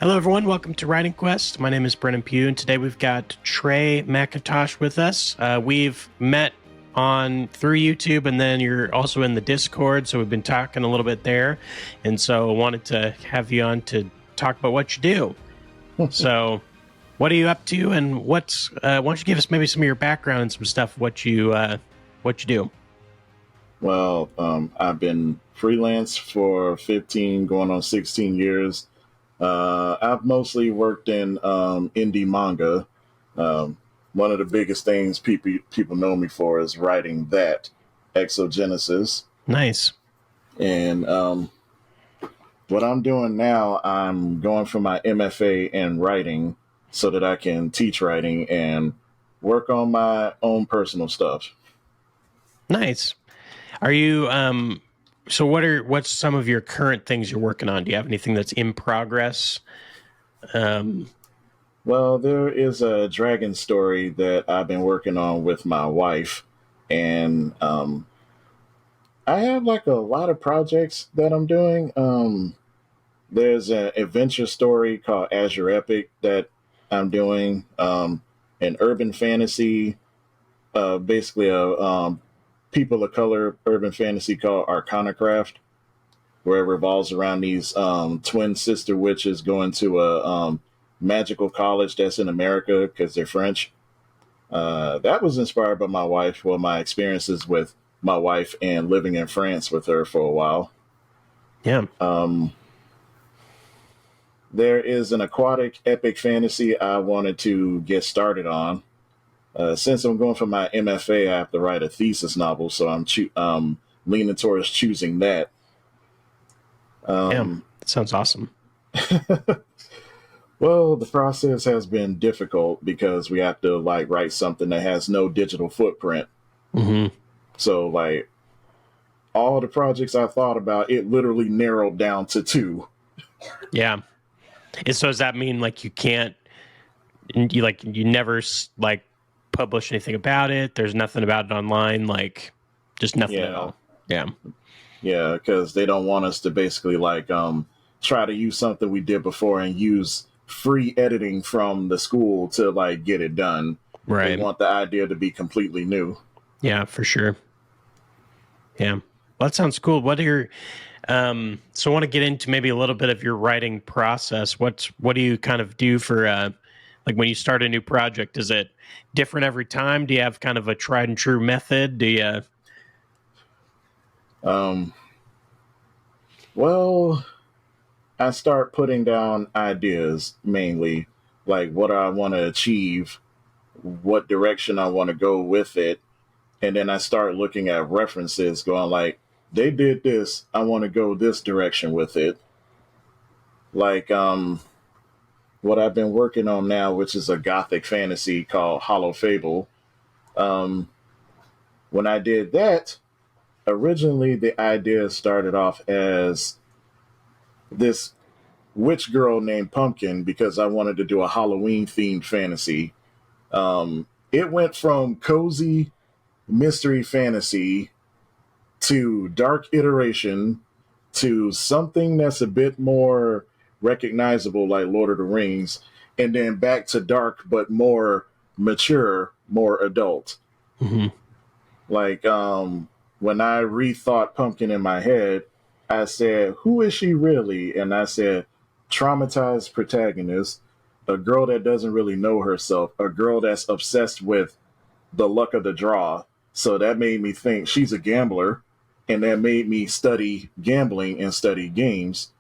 Hello, everyone. Welcome to Writing Quest. My name is Brenden Pugh, and today we've got Trey McIntosh with us. We've met on through YouTube, and then you're also in the Discord, so we've been talking a little bit there. And so I wanted to have you on to talk about what you do. So, what are you up to, and why don't you give us maybe some of your background and some stuff, what you do? Well, I've been freelance for 15, going on 16 years. I've mostly worked in indie manga. One of the biggest things people know me for is writing that Exogenesis. Nice. And what I'm doing now, I'm going for my MFA in writing so that I can teach writing and work on my own personal stuff. Nice. Are you so what's some of your current things you're working on? Do you have anything that's in progress? Well, there is a dragon story that I've been working on with my wife, and I have like a lot of projects that I'm doing. There's an adventure story called Azure Epic that I'm doing, an urban fantasy, basically a people of color urban fantasy called Arcana Craft, where it revolves around these twin sister witches going to a magical college that's in America because they're French. That was inspired by my wife, well, my experiences with my wife and living in France with her for a while. Yeah. There is an aquatic epic fantasy I wanted to get started on. Since I'm going for my MFA, I have to write a thesis novel, so I'm leaning towards choosing that. Yeah, that sounds awesome. Well, the process has been difficult because we have to like write something that has no digital footprint. Mm-hmm. So like all the projects I thought about, it literally narrowed down to two. Yeah. So does that mean like you never like publish anything about it? There's nothing about it online, like just nothing at all. Yeah. Yeah, because they don't want us to basically like try to use something we did before and use free editing from the school to like get it done. They Right. want the idea to be completely new. Yeah, for sure. Yeah. Well, that sounds cool. What are your so I want to get into maybe a little bit of your writing process. What do you kind of do for like when you start a new project? Is it different every time? Do you have kind of a tried and true method? Do you Um, well, I start putting down ideas mainly, like what I want to achieve, what direction I want to go with it, and then I start looking at references, going like, they did this, I want to go this direction with it. Like what I've been working on now, which is a gothic fantasy called Hollow Fable. Um, when I did that, originally the idea started off as this witch girl named Pumpkin because I wanted to do a Halloween themed fantasy. It went from cozy mystery fantasy to dark iteration to something that's a bit more recognizable, like Lord of the Rings, and then back to dark but more mature, more adult. mm-hmm. Like when I rethought Pumpkin in my head, I said, "Who is she really?" And I said, "Traumatized protagonist, a girl that doesn't really know herself, a girl that's obsessed with the luck of the draw." So that made me think she's a gambler, and that made me study gambling and study games.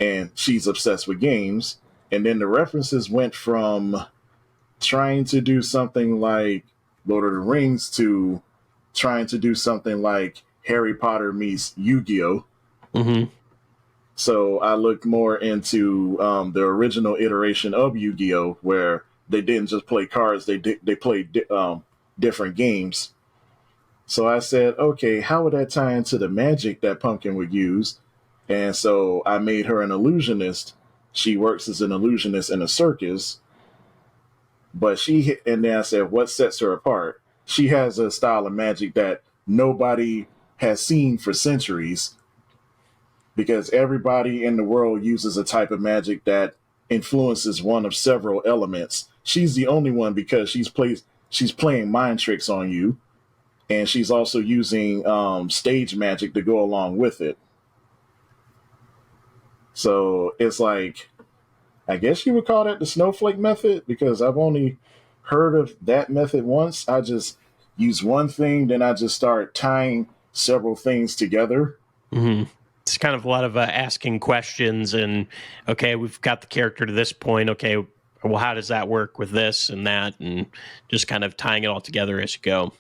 And she's obsessed with games. And then the references went from trying to do something like Lord of the Rings to trying to do something like Harry Potter meets Yu-Gi-Oh. Mm-hmm. So I looked more into the original iteration of Yu-Gi-Oh, where they didn't just play cards; they played different games. So I said, okay, how would that tie into the magic that Pumpkin would use? And so I made her an illusionist. She works as an illusionist in a circus, but and then I said, what sets her apart? She has a style of magic that nobody has seen for centuries because everybody in the world uses a type of magic that influences one of several elements. She's the only one because she's playing mind tricks on you, and she's also using stage magic to go along with it. So it's like, I guess you would call that the Snowflake Method, because I've only heard of that method once. I just use one thing, then I just start tying several things together. Mm-hmm. It's kind of a lot of asking questions and, okay, we've got the character to this point. Okay, well, how does that work with this and that? And just kind of tying it all together as you go.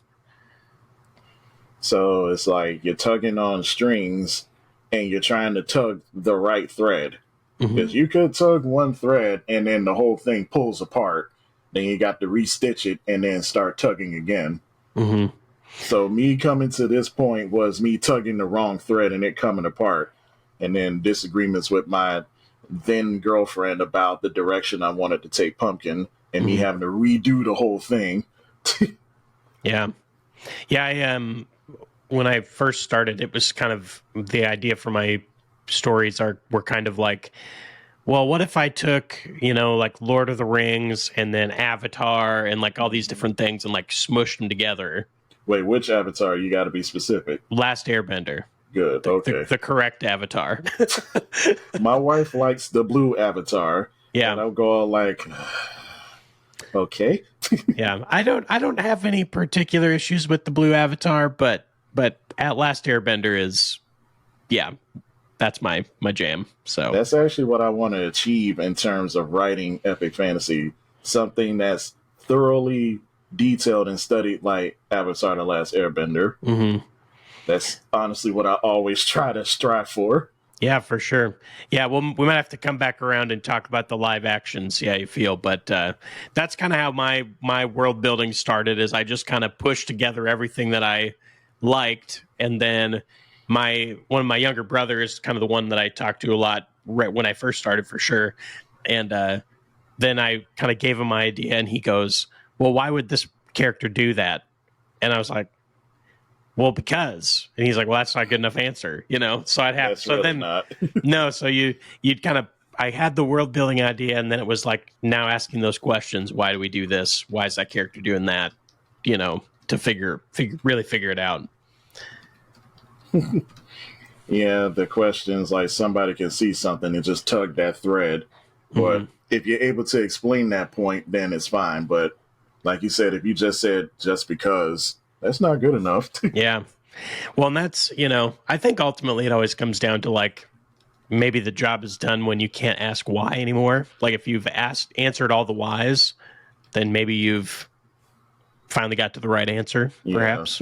So it's like you're tugging on strings and you're trying to tug the right thread. Because you could tug one thread and then the whole thing pulls apart. Then you got to restitch it and then start tugging again. Mm-hmm. So me coming to this point was me tugging the wrong thread and it coming apart. And then disagreements with my then girlfriend about the direction I wanted to take Pumpkin, and me having to redo the whole thing. Yeah. Yeah, when I first started, it was kind of the idea for my stories were kind of like, well, what if I took, like Lord of the Rings and then Avatar and like all these different things and like smushed them together. Wait, which Avatar? You got to be specific. Last Airbender. Good. Okay. The correct Avatar. My wife likes the blue Avatar. Yeah. And I'm going like, okay. Yeah. I don't have any particular issues with the blue Avatar, but at Last Airbender is, yeah, that's my jam. So that's actually what I want to achieve in terms of writing epic fantasy. Something that's thoroughly detailed and studied like Avatar: The Last Airbender. Mm-hmm. That's honestly what I always try to strive for. Yeah, for sure. Yeah, well, we might have to come back around and talk about the live action, see how you feel. But that's kind of how my world building started, is I just kind of pushed together everything that I liked. And then one of my younger brothers, kind of the one that I talked to a lot right when I first started, for sure. And then I kind of gave him my idea, and he goes, well, why would this character do that? And I was like, well, because. And he's like, well, that's not a good enough answer, So I'd have. That's so really then, not. no. So you'd kind of. I had the world building idea, and then it was like now asking those questions: why do we do this? Why is that character doing that? To really figure it out. Yeah, the questions like somebody can see something and just tug that thread. But if you're able to explain that point, then it's fine. But like you said, if you just said just because, that's not good enough. Yeah. Well, and that's, I think ultimately it always comes down to like, maybe the job is done when you can't ask why anymore. Like if you've answered all the whys, then maybe you've finally got to the right answer, perhaps.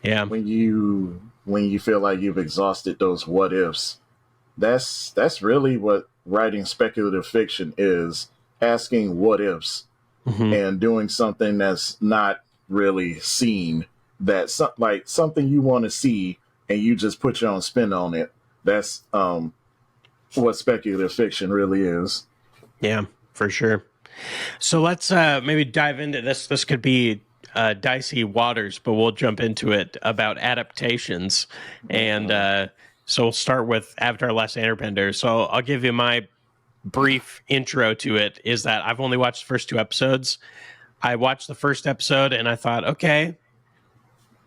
Yeah. When you feel like you've exhausted those what ifs, that's really what writing speculative fiction is, asking what ifs and doing something that's not really seen, that's like something you want to see and you just put your own spin on it. That's what speculative fiction really is. Yeah, for sure. So let's maybe dive into this. This could be dicey waters, but we'll jump into it, about adaptations. And so we'll start with Avatar: Last Airbender. So I'll give you my brief intro to it, is that I've only watched the first 2 episodes. I watched the first episode and I thought, okay,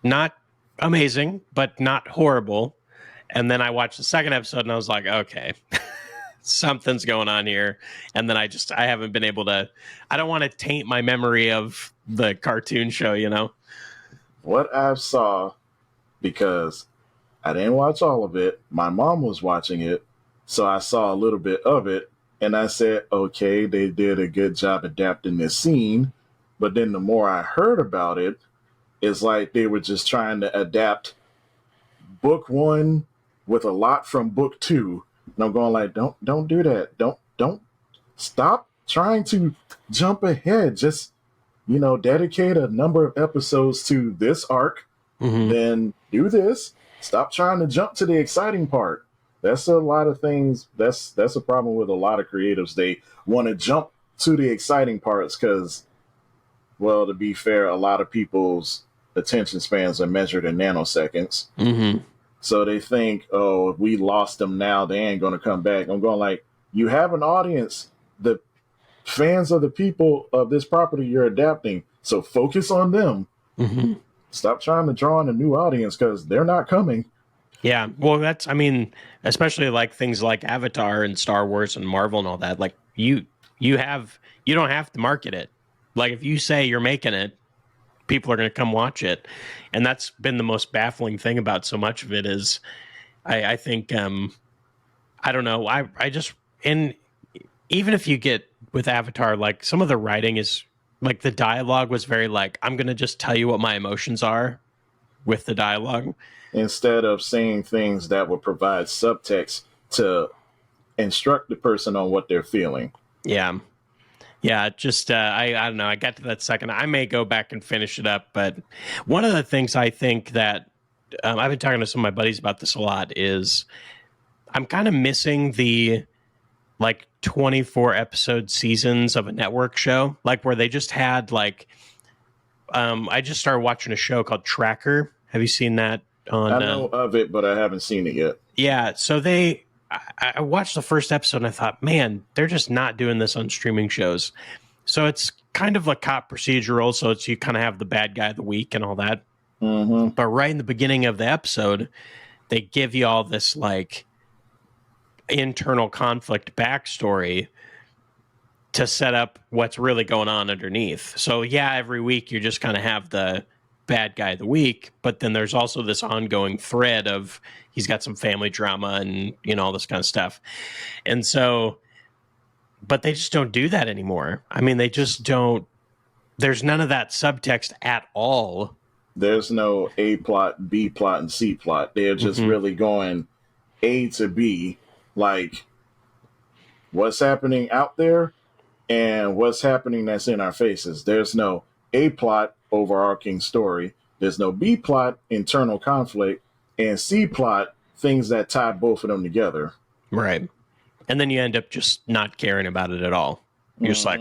not amazing, but not horrible. And then I watched the second episode and I was like, okay, something's going on here. And then I haven't been able to, I don't want to taint my memory of the cartoon show, What I saw, because I didn't watch all of it, my mom was watching it, so I saw a little bit of it, and I said, okay, they did a good job adapting this scene. But then the more I heard about it, it's like they were just trying to adapt book 1 with a lot from book 2. And I'm going like, don't do that. Don't stop trying to jump ahead. Just, dedicate a number of episodes to this arc. Then do this. Stop trying to jump to the exciting part. That's a lot of things. That's a problem with a lot of creatives. They want to jump to the exciting parts because, well, to be fair, a lot of people's attention spans are measured in nanoseconds. So they think, oh, if we lost them now, they ain't going to come back. I'm going like, You have an audience, the fans of the people of this property you're adapting. So focus on them. Mm-hmm. Stop trying to draw in a new audience because they're not coming. Yeah, well, that's, I mean, especially like things like Avatar and Star Wars and Marvel and all that. Like you have, you don't have to market it. Like if you say you're making it, people are going to come watch it, and that's been the most baffling thing about so much of it is, I think, I don't know, I just, and even if you get with Avatar, like some of the writing is like the dialogue was very like, I'm going to just tell you what my emotions are with the dialogue. Instead of saying things that would provide subtext to instruct the person on what they're feeling. Yeah. Yeah, just I don't know. I got to that second. I may go back and finish it up, but one of the things I think that I've been talking to some of my buddies about this a lot is I'm kind of missing the like 24 episode seasons of a network show, like where they just had like I just started watching a show called Tracker. Have you seen that on? I know of it, but I haven't seen it yet. Yeah, so I watched the first episode and I thought, man, they're just not doing this on streaming shows. So it's kind of a cop procedural. So it's, you kind of have the bad guy of the week and all that. Mm-hmm. But right in the beginning of the episode, they give you all this like internal conflict backstory to set up what's really going on underneath. So yeah, every week you just kind of have the bad guy of the week, but then there's also this ongoing thread of he's got some family drama and, you know, all this kind of stuff. And so, but they just don't do that anymore. I mean, they just don't, there's none of that subtext at all. There's no A plot, B plot, and C plot. They're just really going A to B, like what's happening out there and what's happening that's in our faces. There's no A plot, overarching story. There's no B plot, internal conflict, and C plot, things that tie both of them together. Right. And then you end up just not caring about it at all. You're just like,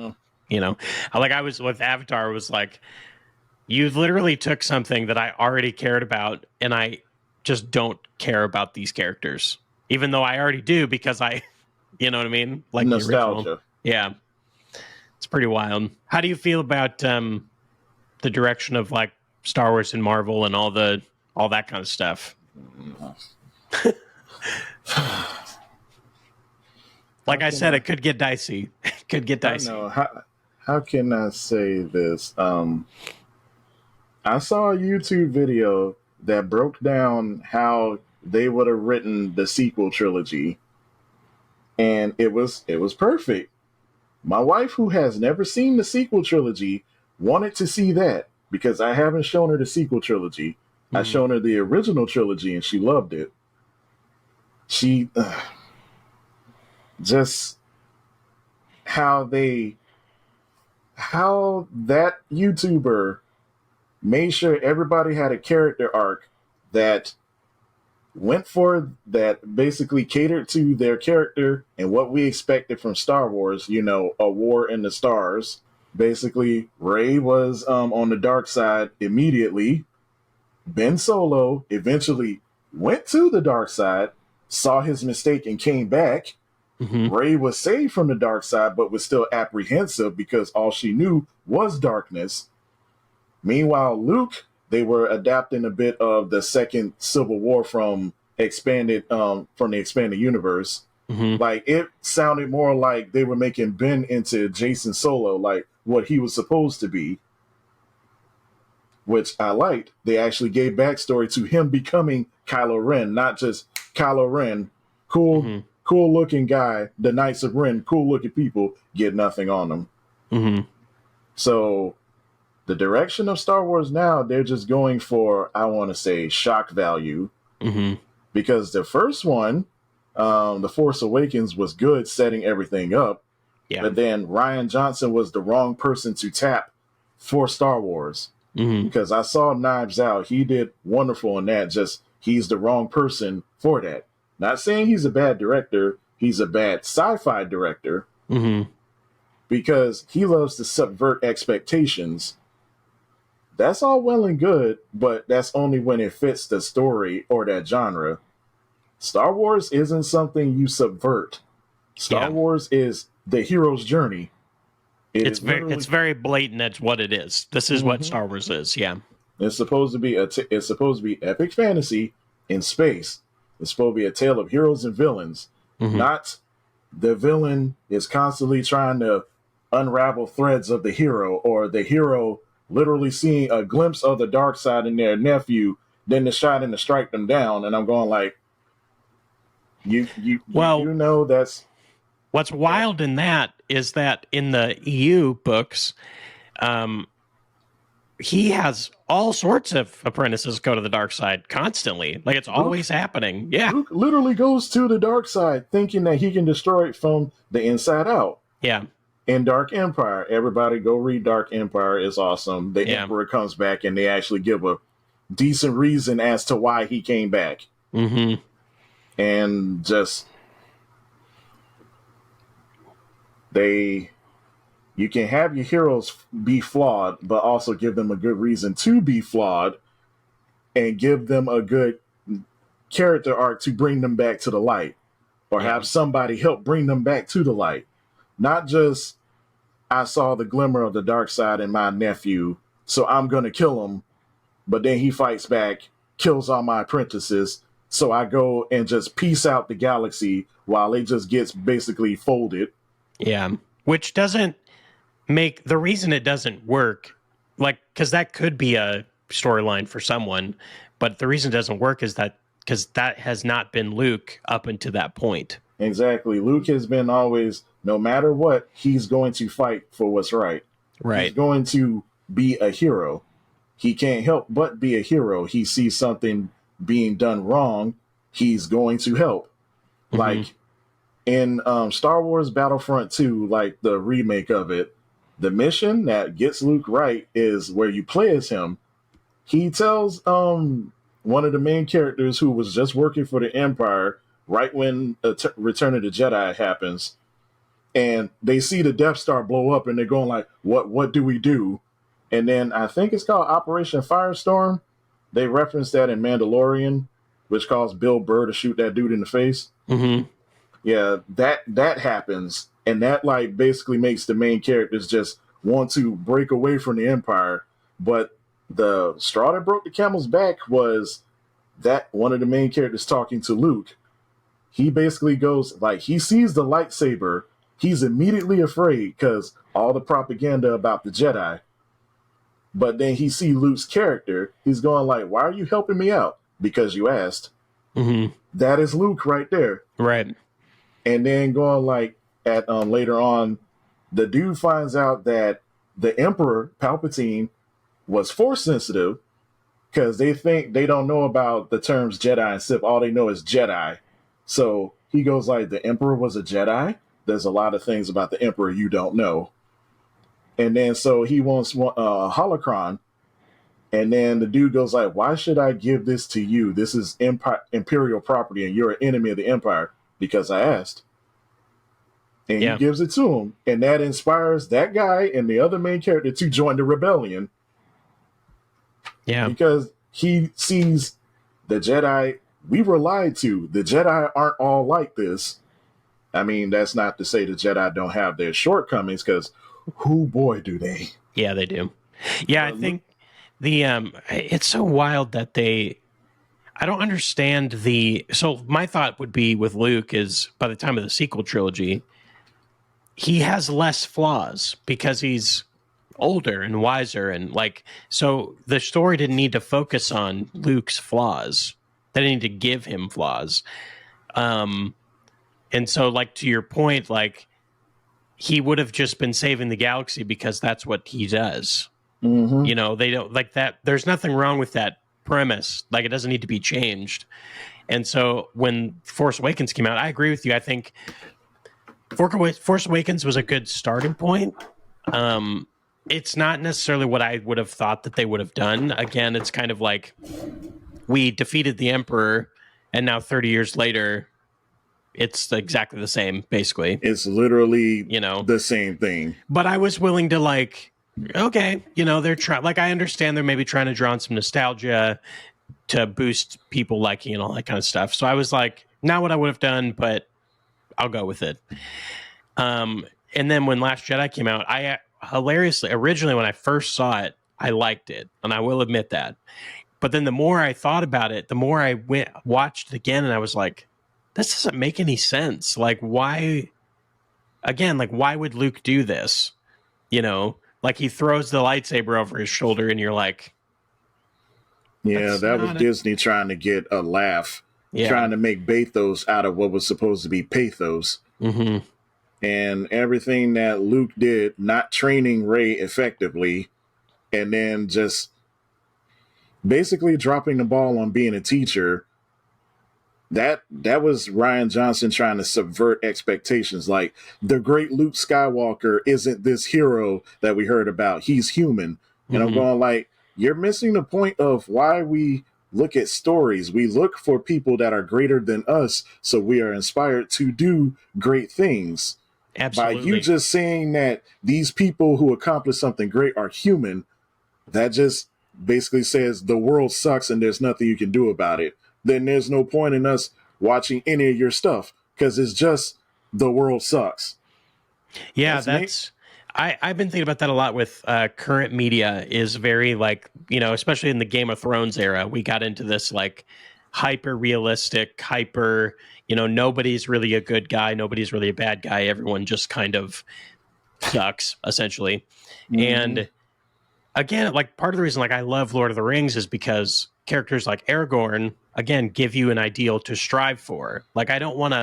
you know, like I was with Avatar, was like, you literally took something that I already cared about and I just don't care about these characters, even though I already do because I, you know what I mean? Like nostalgia. The original. Yeah. It's pretty wild. How do you feel about the direction of like Star Wars and Marvel and all that kind of stuff? Like I said, it could get dicey. It could get dicey. I know. How can I say this? I saw a YouTube video that broke down how they would have written the sequel trilogy, and it was perfect. My wife, who has never seen the sequel trilogy, wanted to see that because I haven't shown her the sequel trilogy. I've shown her the original trilogy and she loved it. She just how that YouTuber made sure everybody had a character arc that went for that, basically catered to their character and what we expected from Star Wars, you know, a war in the stars. Basically, Rey was on the dark side immediately. Ben Solo eventually went to the dark side, saw his mistake and came back. Rey was saved from the dark side, but was still apprehensive because all she knew was darkness. Meanwhile, Luke, they were adapting a bit of the second Civil War from the expanded universe. Like it sounded more like they were making Ben into Jason Solo, like what he was supposed to be, which I liked. They actually gave backstory to him becoming Kylo Ren, not just Kylo Ren, cool looking guy. The Knights of Ren, cool looking people, get nothing on them. So the direction of Star Wars now, they're just going for, I want to say, shock value. Because the first one, The Force Awakens, was good setting everything up. Yeah. But then Rian Johnson was the wrong person to tap for Star Wars. Because I saw Knives Out. He did wonderful in that. Just he's the wrong person for that. Not saying he's a bad director. He's a bad sci-fi director. Because he loves to subvert expectations. That's all well and good, but that's only when it fits the story or that genre. Star Wars isn't something you subvert. Star Wars is the hero's journey. It's very blatant. That's what it is. This is what Star Wars is. Yeah. It's supposed to be it's supposed to be epic fantasy in space. It's supposed to be a tale of heroes and villains, not the villain is constantly trying to unravel threads of the hero, or the hero literally seeing a glimpse of the dark side in their nephew, then deciding to strike them down. And I'm going like, you know, that's what's wild in that is that in the EU books, he has all sorts of apprentices go to the dark side constantly. Like, it's always happening. Yeah. Luke literally goes to the dark side thinking that he can destroy it from the inside out. Yeah. In Dark Empire, everybody go read Dark Empire. It's awesome. The Emperor comes back and they actually give a decent reason as to why he came back. And just you can have your heroes be flawed, but also give them a good reason to be flawed and give them a good character arc to bring them back to the light, or have somebody help bring them back to the light. Not just, I saw the glimmer of the dark side in my nephew, so I'm going to kill him, but then he fights back, kills all my apprentices, so I go and just peace out the galaxy while it just gets basically folded. Yeah, which doesn't make the reason it doesn't work, like, because that could be a storyline for someone, but the reason it doesn't work is that because that has not been Luke up until that point. Exactly. Luke has been always, no matter what, he's going to fight for what's right. Right. He's going to be a hero. He can't help but be a hero. He sees something being done wrong, he's going to help. Like in Star Wars Battlefront 2, like the remake of it, the mission that gets Luke right is where you play as him. He tells one of the main characters who was just working for the Empire right when Return of the Jedi happens, and they see the Death Star blow up, and they're going like, what do we do? And then I think it's called Operation Firestorm. They reference that in Mandalorian, which caused Bill Burr to shoot that dude in the face. Yeah, that happens, and that like basically makes the main characters just want to break away from the Empire. But the straw that broke the camel's back was that one of the main characters talking to Luke. He basically goes, like, he sees the lightsaber, he's immediately afraid because all the propaganda about the Jedi. But then he see Luke's character, he's going like, why are you helping me out? Because you asked. That is Luke right there. Right. And then going like at later on, the dude finds out that the Emperor Palpatine was force sensitive because they think they don't know about the terms Jedi and Sith. All they know is Jedi. So he goes like, the Emperor was a Jedi? There's a lot of things about the Emperor you don't know. And then so he wants a holocron. And then the dude goes like, why should I give this to you? This is Imperial property and you're an enemy of the Empire. Because I asked. And he gives it to him. And that inspires that guy and the other main character to join the rebellion. Yeah. Because he sees the Jedi, we were lied to. The Jedi aren't all like this. I mean, that's not to say the Jedi don't have their shortcomings, because who boy do they. Yeah, they do. Yeah, I think the it's so wild that I don't understand so my thought would be with Luke is by the time of the sequel trilogy, he has less flaws because he's older and wiser, and like, so the story didn't need to focus on Luke's flaws. They didn't need to give him flaws. And so, like, to your point, like, he would have just been saving the galaxy because that's what he does. You know, they don't like that. There's nothing wrong with that premise. Like, it doesn't need to be changed. And so when Force Awakens came out, I agree with you. I think Force Awakens was a good starting point. It's not necessarily what I would have thought that they would have done. Again, it's kind of like we defeated the Emperor, and now 30 years later, it's exactly the same, basically. It's literally, the same thing. But I was willing to, like, okay, they're trying, like, I understand they're maybe trying to draw on some nostalgia to boost people liking and all that kind of stuff. So I was like, not what I would have done, but I'll go with it. And then when Last Jedi came out, I hilariously, originally when I first saw it, I liked it, and I will admit that. But then the more I thought about it, the more I watched it again, and I was like, this doesn't make any sense. Like, why? Again, like, why would Luke do this? You know, like he throws the lightsaber over his shoulder, and you're like, Yeah, that's that was not a Disney trying to get a laugh, yeah. trying to make bathos out of what was supposed to be pathos. Mm-hmm. And everything that Luke did, not training Rey effectively, and then just basically dropping the ball on being a teacher. That was Ryan Johnson trying to subvert expectations. Like, the great Luke Skywalker isn't this hero that we heard about. He's human. And I'm Mm-hmm. going like, you're missing the point of why we look at stories. We look for people that are greater than us, so we are inspired to do great things. By you Absolutely. just saying that these people who accomplish something great are human, that just basically says the world sucks and there's nothing you can do about it. Then there's no point in us watching any of your stuff because it's just the world sucks. Yeah, That's me. I've been thinking about that a lot with current media is very like, especially in the Game of Thrones era, we got into this like hyper realistic, hyper, nobody's really a good guy, nobody's really a bad guy, everyone just kind of sucks, essentially. Mm-hmm. And again, like part of the reason like I love Lord of the Rings is because characters like Aragorn, again, give you an ideal to strive for. Like I don't want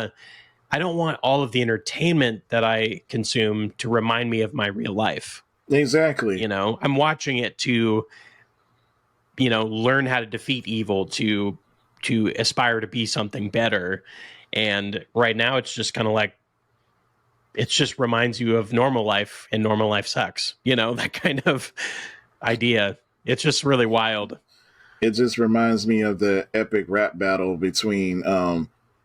all of the entertainment that I consume to remind me of my real life. Exactly. I'm watching it to, learn how to defeat evil, to aspire to be something better. And right now it's just kind of like it just reminds you of normal life, and normal life sucks. That kind of idea. It's just really wild. It just reminds me of the epic rap battle between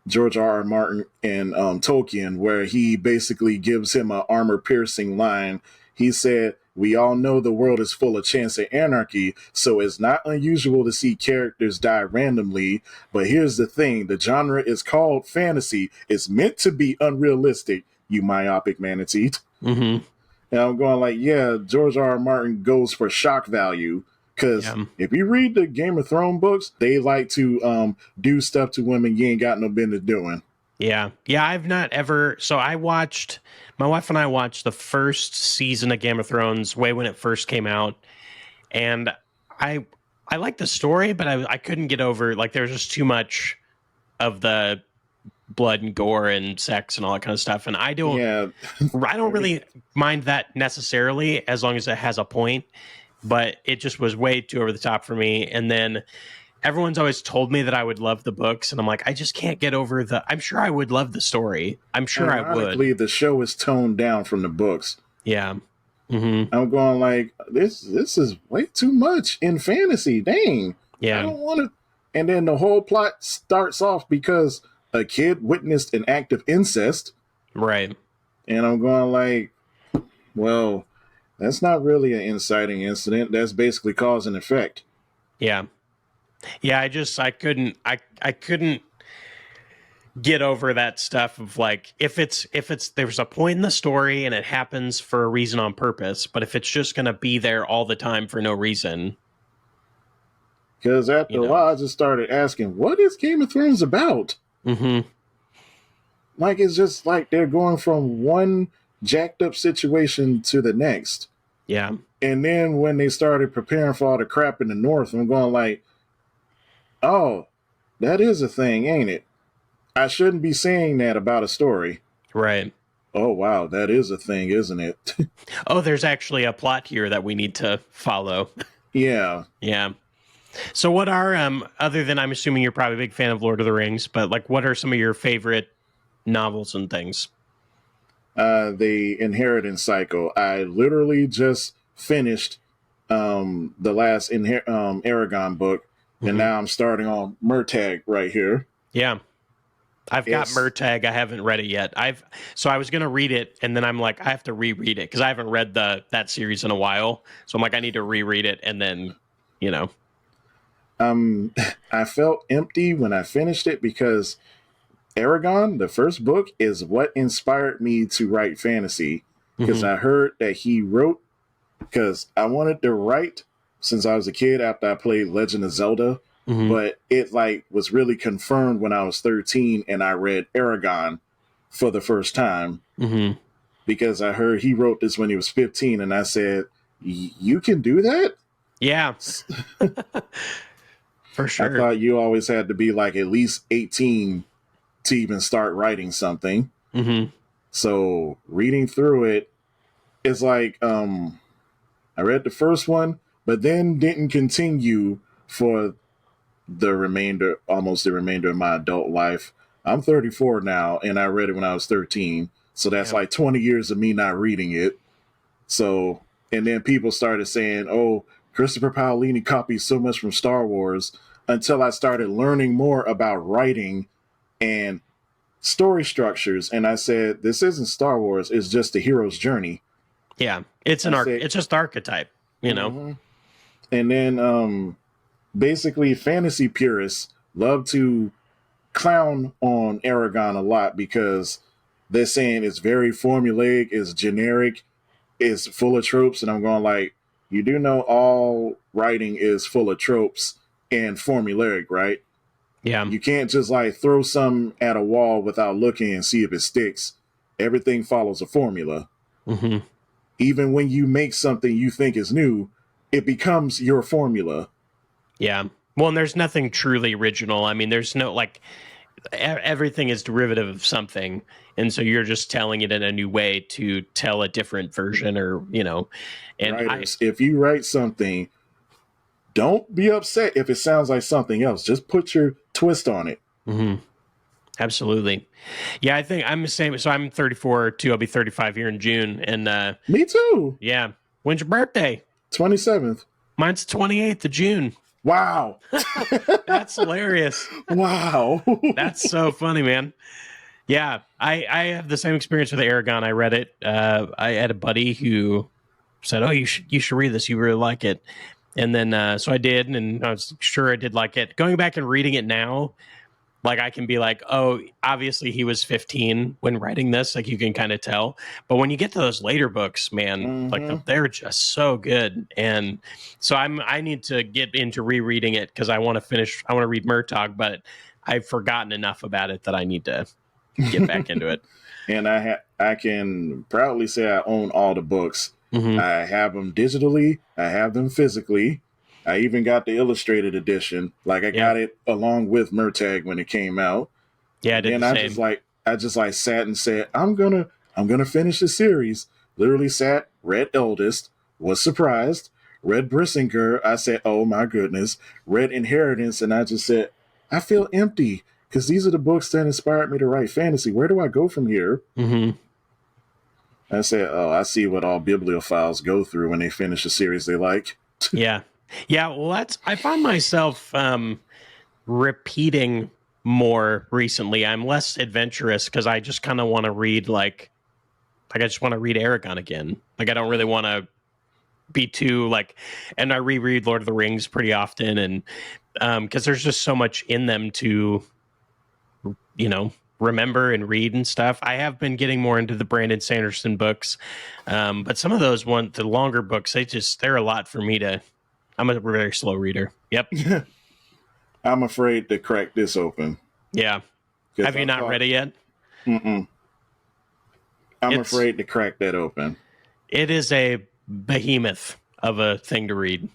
George R. R. Martin and Tolkien, where he basically gives him an armor piercing line. He said, "We all know the world is full of chance and anarchy, so it's not unusual to see characters die randomly. But here's the thing, the genre is called fantasy. It's meant to be unrealistic, you myopic manatee." Mm-hmm. And I'm going like, yeah, George R. R. Martin goes for shock value. Because Yeah. if you read the Game of Thrones books, they like to do stuff to women you ain't got no business doing. Yeah. Yeah. I've not ever. So my wife and I watched the first season of Game of Thrones way when it first came out. And I, I liked the story, but I couldn't get over, like, there's just too much of the blood and gore and sex and all that kind of stuff. And Yeah, I don't really mind that necessarily as long as it has a point, but it just was way too over the top for me. And then everyone's always told me that I would love the books, and I'm like, I just can't get over I'm sure I would love the story. I'm sure I would. ironically, the show is toned down from the books. Yeah. Mm-hmm. I'm going like, this is way too much in fantasy. Dang, I Yeah. don't want to. And then the whole plot starts off because a kid witnessed an act of incest, Right. and I'm going like, well, that's not really an inciting incident. That's basically cause and effect. Yeah. Yeah. I couldn't get over that stuff of like, if it's, there's a point in the story and it happens for a reason on purpose, but if it's just going to be there all the time for no reason, Because you after a know. while, I just started asking, what is Game of Thrones about? Mm-hmm. Like, it's just like they're going from one jacked up situation to the next. Yeah. And then when they started preparing for all the crap in the North, I'm going like, oh, that is a thing, ain't it? I shouldn't be saying that about a story. Right. Oh, wow, that is a thing, isn't it? Oh, there's actually a plot here that we need to follow. Yeah. Yeah. So what are other than, I'm assuming you're probably a big fan of Lord of the Rings, but like what are some of your favorite novels and things? The Inheritance Cycle. I literally just finished the last Aragon book, and Mm-hmm. now I'm starting on Murtagh right here. Yeah. I've got It's Murtagh. I haven't read it yet. So I was gonna read it, and then I'm like, I have to reread it because I haven't read that series in a while. So I'm like, I need to reread it, and then, you know, I felt empty when I finished it because Aragon, the first book, is what inspired me to write fantasy, because I heard that he wrote, because I wanted to write since I was a kid after I played Legend of Zelda, but it like was really confirmed when I was 13 and I read Aragon for the first time, because I heard he wrote this when he was 15, and I said, you can do that? Yeah. For sure. I thought you always had to be like at least 18 to even start writing something. So reading through it is like, I read the first one, but then didn't continue for almost the remainder of my adult life. I'm 34 now, and I read it when I was 13. So that's like 20 years of me not reading it. So, and then people started saying, oh, Christopher Paolini copies so much from Star Wars, until I started learning more about writing and story structures. And I said, this isn't Star Wars. It's just the hero's journey. Yeah. It's it's just archetype, you know? And then, basically fantasy purists love to clown on Aragon a lot, because they're saying it's very formulaic, it's generic, it's full of tropes. And I'm going like, you do know all writing is full of tropes and formulaic, right? Yeah. You can't just like throw some at a wall without looking and see if it sticks. Everything follows a formula. Even when you make something you think is new, it becomes your formula. Yeah. Well, and there's nothing truly original. I mean, there's no like everything is derivative of something. And so you're just telling it in a new way to tell a different version, or, you know, and writers, if you write something, don't be upset if it sounds like something else. Just put your twist on it. Absolutely. Yeah, I think I'm the same. So I'm 34 too. I'll be 35 here in June. And me too. Yeah. When's your birthday? 27th. Mine's 28th of June. Wow. That's hilarious. Wow. That's so funny, man. Yeah, I have the same experience with Aragon. I read it. I had a buddy who said, "Oh, you should read this. You really like it." And then so I did, and I was sure I did like it. Going back and reading it now, like I can be like, "Oh, obviously he was 15 when writing this." Like you can kind of tell. But when you get to those later books, man, like they're just so good. And so I need to get into rereading it, because I want to finish. I want to read Murtaugh, but I've forgotten enough about it that I need to get back into it. And I can proudly say I own all the books. I have them digitally. I have them physically. I even got the illustrated edition. Like I got it along with Murtagh when it came out. Yeah, I did. And the I same. just sat and said, I'm gonna finish the series. Literally sat, read Eldest, was surprised, read Brissinger. I said, oh my goodness. Read Inheritance, and I just said, I feel empty, because these are the books that inspired me to write fantasy. Where do I go from here? I said, oh, I see what all bibliophiles go through when they finish a series they like. Yeah. Well, I find myself repeating more recently. I'm less adventurous because I just kind of want to read like I just want to read Aragon again. Like I don't really want to be too like, and I reread Lord of the Rings pretty often, and because there's just so much in them to, you know, remember and read and stuff. I have been getting more into the Brandon Sanderson books, but some of those the longer books, they're a lot for me to. I'm a very slow reader. Yep. I'm afraid to crack this open. Yeah. Have you not read it yet? I'm afraid to crack that open. It is a behemoth of a thing to read.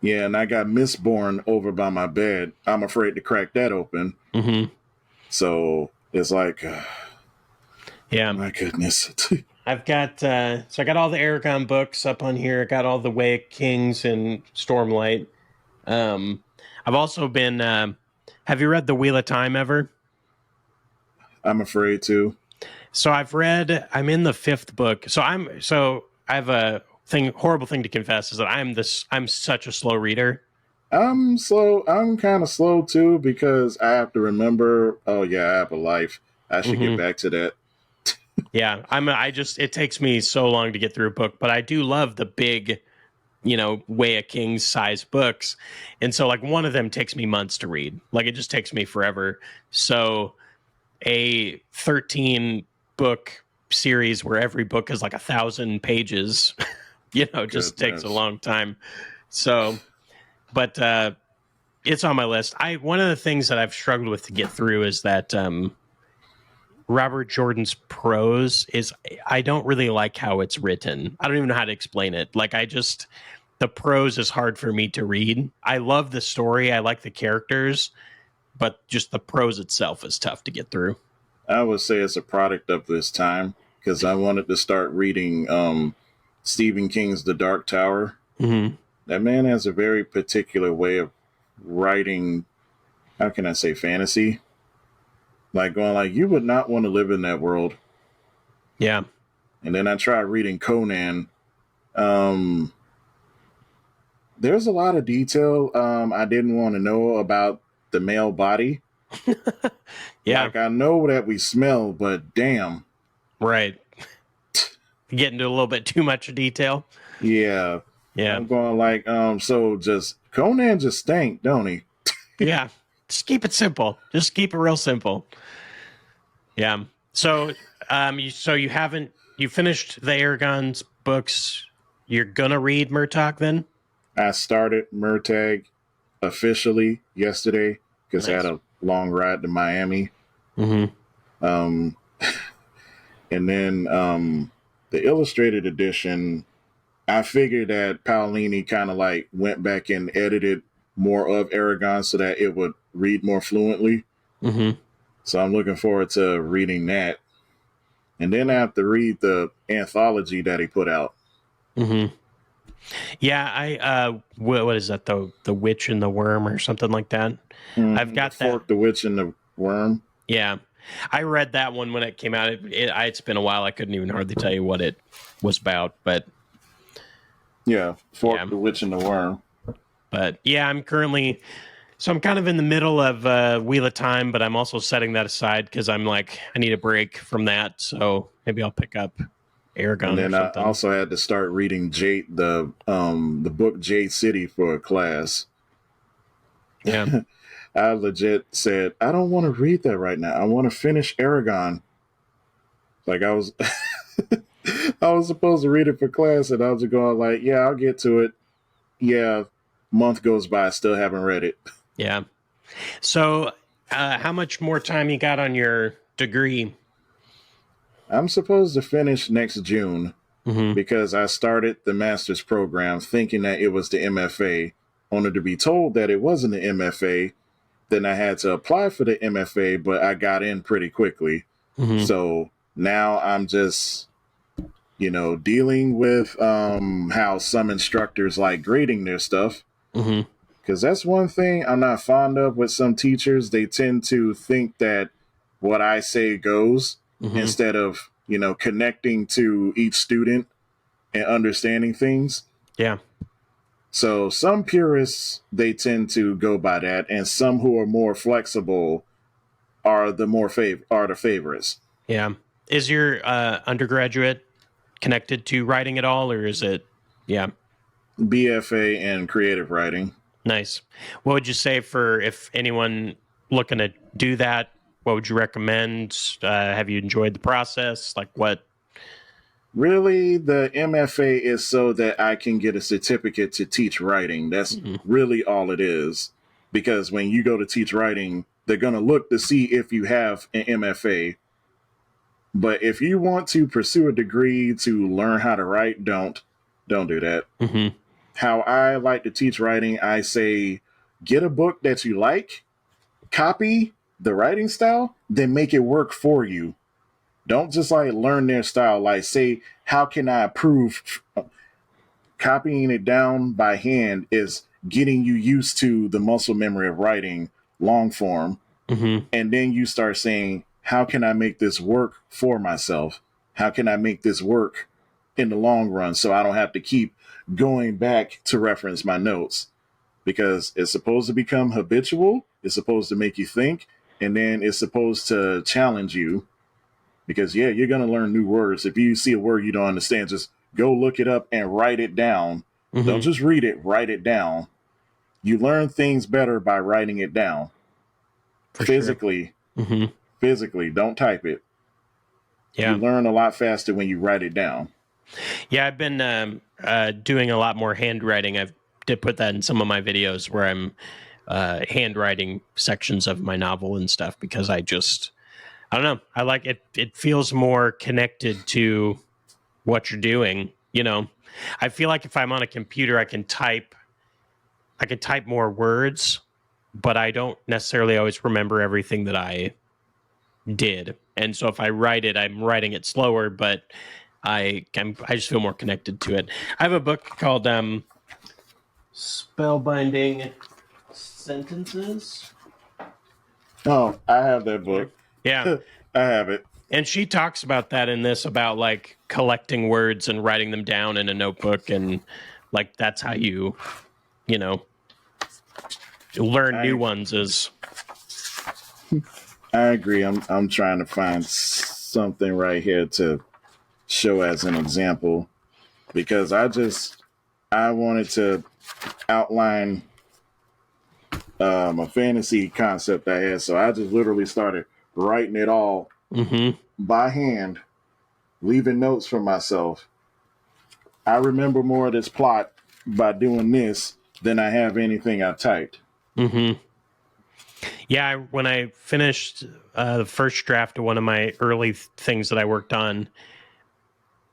Yeah, and I got Mistborn over by my bed. I'm afraid to crack that open. So it's like, yeah, my goodness. I've got I got all the Aragon books up on here. I got all the Way of Kings and Stormlight. I've also been. Have you read The Wheel of Time ever? I'm afraid to. So I'm in the 5th book. So I have a horrible thing to confess, is that I'm such a slow reader. I'm slow. I'm kind of slow too, because I have to remember, oh yeah, I have a life. I should get back to that. Yeah, it takes me so long to get through a book, but I do love the big, Way of Kings size books. And so like one of them takes me months to read. Like it just takes me forever. So a 13 book series where every book is like 1,000 pages, just takes a long time. So, but it's on my list. One of the things that I've struggled with to get through is that Robert Jordan's prose I don't really like how it's written. I don't even know how to explain it. The prose is hard for me to read. I love the story. I like the characters, but just the prose itself is tough to get through. I would say it's a product of this time because I wanted to start reading Stephen King's The Dark Tower. Mm-hmm. That man has a very particular way of writing, how can I say, fantasy? Like going like, you would not want to live in that world. Yeah. And then I tried reading Conan. There's a lot of detail I didn't want to know about the male body. Yeah. Like I know that we smell, but damn. Right. Get into a little bit too much detail. Yeah. Yeah. I'm going like, so just Conan just stank, don't he? Yeah. Just keep it simple. Just keep it real simple. Yeah. So, you finished the Aragon's books. You're gonna read Murtagh then? I started Murtagh officially yesterday because I had a long ride to Miami. Mm-hmm. And then the illustrated edition, I figured that Paolini kind of like went back and edited more of Aragon so that it would read more fluently. Mm-hmm. So I'm looking forward to reading that. And then I have to read the anthology that he put out. Mm-hmm. Yeah, what is that, the Witch and the Worm or something like that? I've got the Fork, the Witch, and the Worm. Yeah, I read that one when it came out. It's been a while. I couldn't even hardly tell you what it was about, but yeah, Fork, the Witch, and the Worm. But yeah, I'm kind of in the middle of Wheel of Time, but I'm also setting that aside because I'm like, I need a break from that. So maybe I'll pick up Aragon. And then I also had to start reading the book Jade City for a class. Yeah. I legit said, I don't want to read that right now. I want to finish Aragon. Like I was I was supposed to read it for class and I was going like, yeah, I'll get to it. Yeah, month goes by, still haven't read it. Yeah. So how much more time you got on your degree? I'm supposed to finish next June because I started the master's program thinking that it was the MFA, only to be told that it wasn't the MFA. Then I had to apply for the MFA, but I got in pretty quickly. Mm-hmm. So now I'm just, dealing with how some instructors like grading their stuff. Because that's one thing I'm not fond of with some teachers. They tend to think that what I say goes instead of, connecting to each student and understanding things. Yeah. So some purists, they tend to go by that, and some who are more flexible are the favorites. Yeah. Is your undergraduate connected to writing at all, or is it? Yeah. BFA and creative writing. Nice. What would you say for if anyone looking to do that? What would you recommend? Have you enjoyed the process? Like what? Really, the MFA is so that I can get a certificate to teach writing. That's really all it is. Because when you go to teach writing, they're going to look to see if you have an MFA. But if you want to pursue a degree to learn how to write, don't do that. Mm-hmm. How I like to teach writing, I say, get a book that you like, copy the writing style, then make it work for you. Don't just like learn their style. Like say, how can I improve? Copying it down by hand is getting you used to the muscle memory of writing long form. Mm-hmm. And then you start saying, how can I make this work for myself? How can I make this work in the long run so I don't have to keep going back to reference my notes? Because it's supposed to become habitual. It's supposed to make you think. And then it's supposed to challenge you. Because, yeah, you're going to learn new words. If you see a word you don't understand, just go look it up and write it down. Mm-hmm. Don't just read it, write it down. You learn things better by writing it down. For physically. Sure. Mm-hmm. physically. Don't type it. Yeah. You learn a lot faster when you write it down. Yeah, I've been doing a lot more handwriting. I did put that in some of my videos where I'm handwriting sections of my novel and stuff because I don't know. I like it. It feels more connected to what you're doing. You know, I feel like if I'm on a computer, I can type more words, but I don't necessarily always remember everything that I did. And so if I write it, I'm writing it slower, but I just feel more connected to it. I have a book called Spellbinding Sentences. Oh, I have that book. Yeah. I have it. And she talks about that in this, about like collecting words and writing them down in a notebook, and like that's how you learn new ones. Is I agree. I'm trying to find something right here to show as an example because I wanted to outline a fantasy concept I had, so I just literally started writing it all by hand, leaving notes for myself. I remember more of this plot by doing this than I have anything I typed. Yeah, when I finished the first draft of one of my early things that I worked on,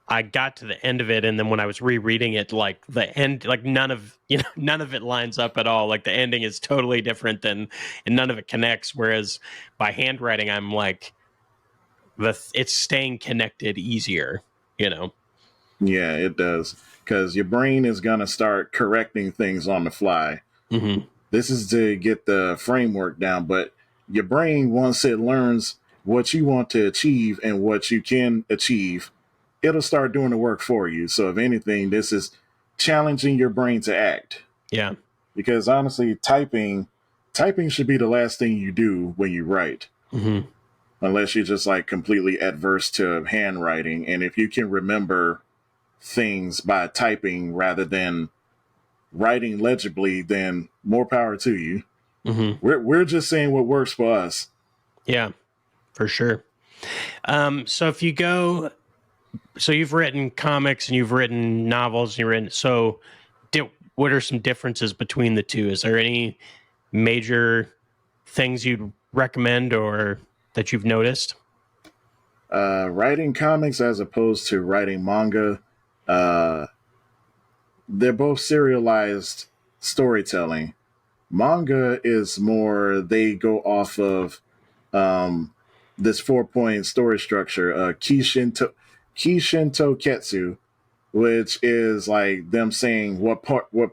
I got to the end of it, and then when I was rereading it, like the end, like none of it lines up at all. Like the ending is totally different and none of it connects. Whereas by handwriting, I'm like it's staying connected easier. Yeah, it does. Because your brain is going to start correcting things on the fly. This is to get the framework down, but your brain, once it learns what you want to achieve and what you can achieve, it'll start doing the work for you. So, if anything, this is challenging your brain to act. Yeah. Because honestly, typing should be the last thing you do when you write. Unless you're just like completely adverse to handwriting. And if you can remember things by typing rather than writing legibly, then more power to you. We're just saying what works for us. Yeah, for sure. So if you go, so you've written comics and you've written novels and you've written, so what are some differences between the two? Is there any major things you'd recommend or that you've noticed? Writing comics as opposed to writing manga, they're both serialized storytelling. Manga is more, they go off of this 4 point story structure, Kishinto Ketsu, which is like them saying what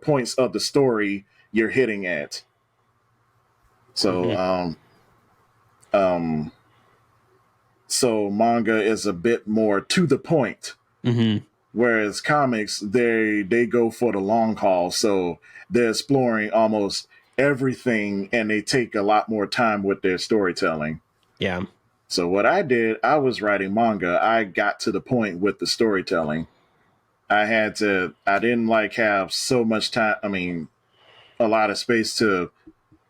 points of the story you're hitting at. So so manga is a bit more to the point. Whereas comics, they go for the long haul. So they're exploring almost everything and they take a lot more time with their storytelling. Yeah. So what I did, I was writing manga. I got to the point with the storytelling. I didn't like have so much time. I mean, a lot of space to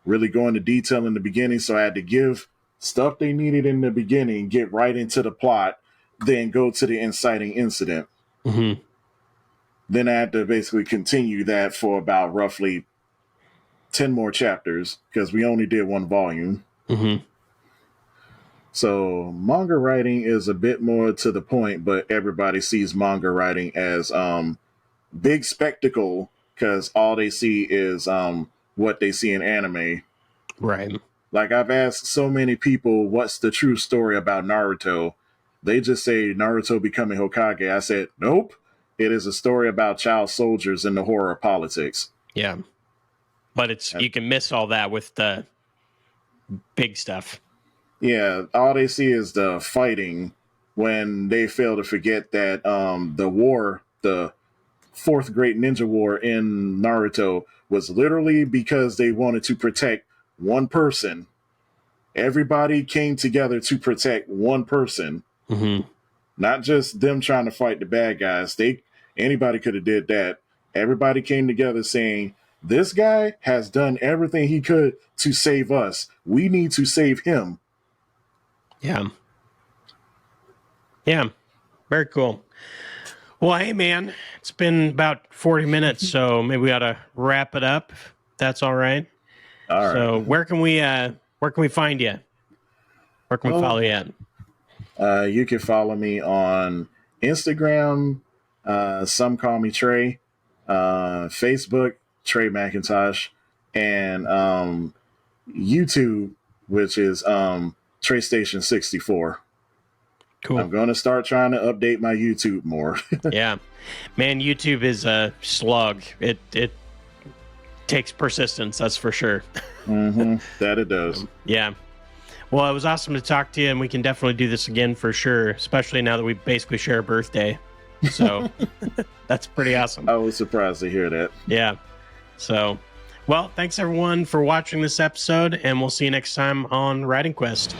really go into detail in the beginning. So I had to give stuff they needed in the beginning, get right into the plot, then go to the inciting incident. Then I had to basically continue that for about roughly 10 more chapters because we only did one volume. So manga writing is a bit more to the point, but everybody sees manga writing as big spectacle because all they see is what they see in anime. Right. Like I've asked so many people, what's the true story about Naruto? They just say Naruto becoming Hokage. I said, nope. It is a story about child soldiers and the horror of politics. Yeah. But you can miss all that with the big stuff. Yeah, all they see is the fighting when they fail to forget that the fourth great ninja war in Naruto was literally because they wanted to protect one person. Everybody came together to protect one person. Not just them trying to fight the bad guys. Anybody could have did that. Everybody came together saying, this guy has done everything he could to save us. We need to save him. Yeah. Yeah. Very cool. Well, hey, man, it's been about 40 minutes, so maybe we ought to wrap it up. If that's all right. All So right. where can we find you? Where can we follow you at? You can follow me on Instagram. Some call me Trey. Facebook, Trey McIntosh, and YouTube, which is Trey Station 64. Cool. I'm going to start trying to update my YouTube more. Yeah, man, YouTube is a slug. It takes persistence, that's for sure. That it does. Yeah. Well, it was awesome to talk to you, and we can definitely do this again for sure, especially now that we basically share a birthday. So that's pretty awesome. I was surprised to hear that. Yeah. So, well, thanks everyone for watching this episode, and we'll see you next time on Writing Quest.